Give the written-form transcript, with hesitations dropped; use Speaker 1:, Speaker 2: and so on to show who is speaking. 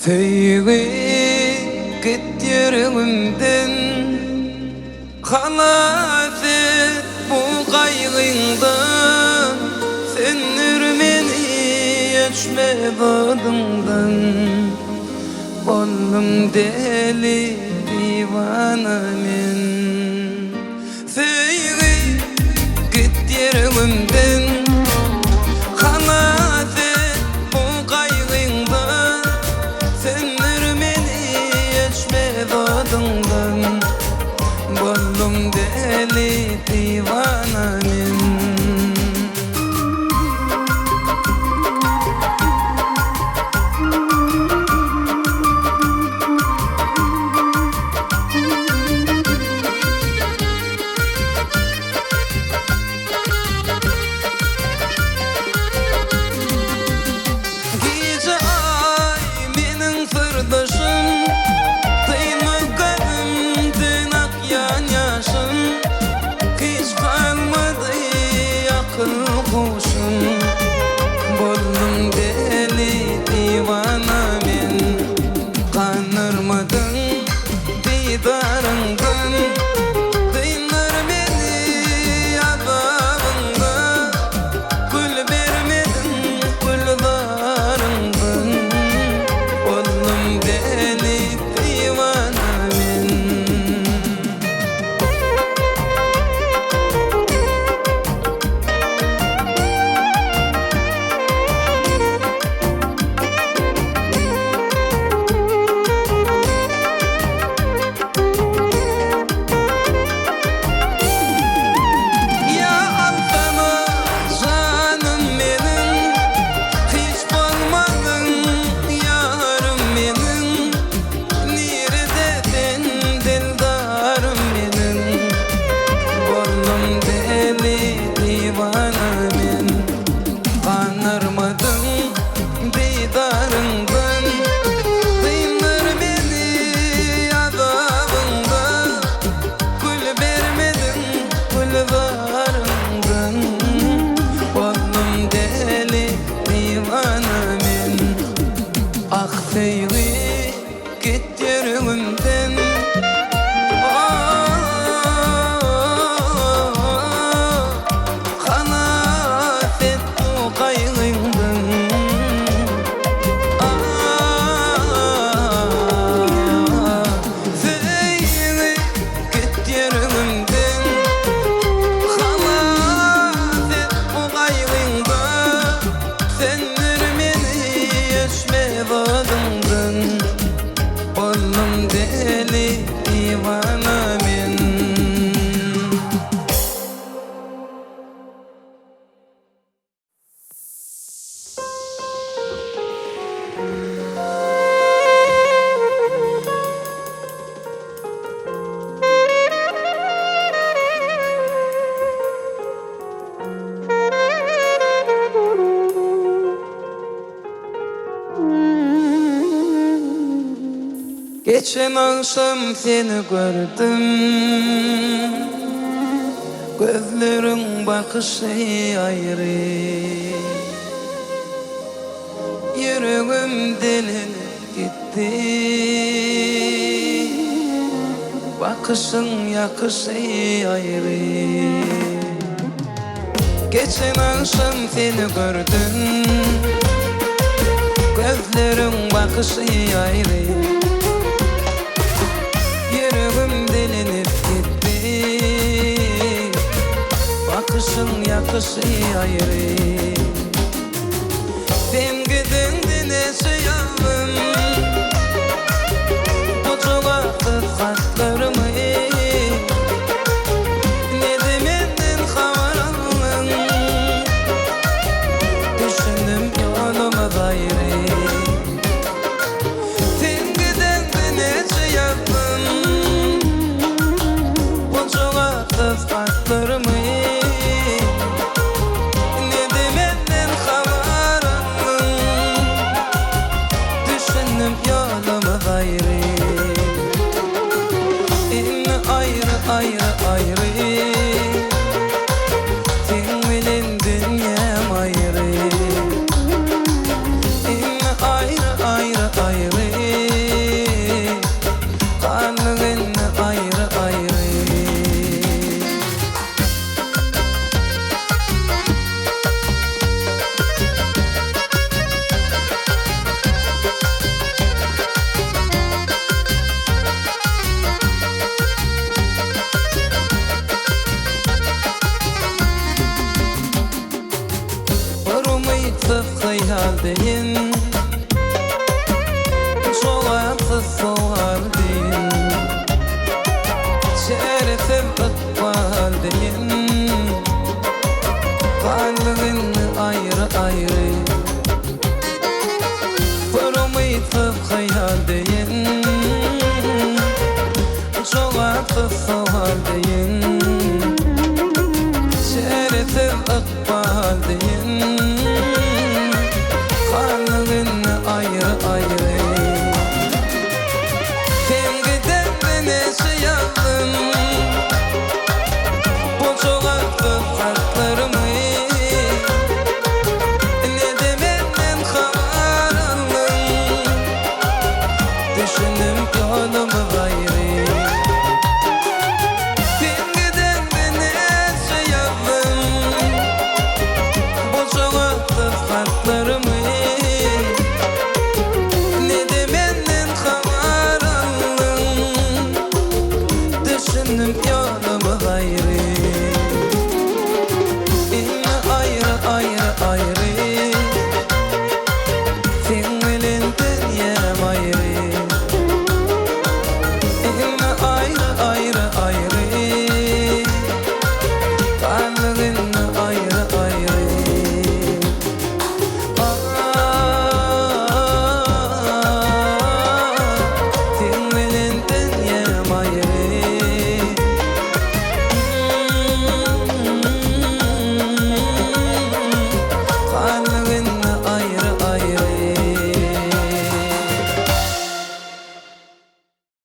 Speaker 1: Feyygi git yerimden, halas et bu kaygından. Senler meni geçme badımdan, oldum deli divana men. Feyygi git yerimden, halas et bu kaygından. Senler meni geçme badımdan, oldum deli divana men. Gece ay benim sırdaşım, tıymak tırnak yan yaşım. Hiç kalmadı akıl kuşum, oldum deli divana men. Kanırmadın didarından, kıynar beni azabında. Gül vermedin güldarından, oldum deli divana men. Ya Alsana canım benim, hiç olmadın yarım benim. Nerede sen dildarım benim, oldum deli divana men. Kanırmadın didarından, kıynar beni azabında. Gül vermedin güldarından, oldum deli divana men. Ah Feyygi git yerimden, halas et bu kaygından. Feyygi git yerimden, halas et bu kaygından. Senler meni geçme badımdan, oldum deli divana men. Geçen akşam seni gördüm, gözlerin bakışı ayrı. Yüreğim delinip gitti, bakışın yakışı ayrı. Geçen akşam seni gördüm, gözlerin bakışı ayrı. Yüreğim delinip gitti, bakışın yakışı ayrı. Sen gidin nesi yavrum, o çok haksız hatlarımı. Ne demedin havaralım, düşündüm yoluma gayrı. Sen gidin nesi yavrum, o çok haksız hatlarımı. Ne demedin haldeyim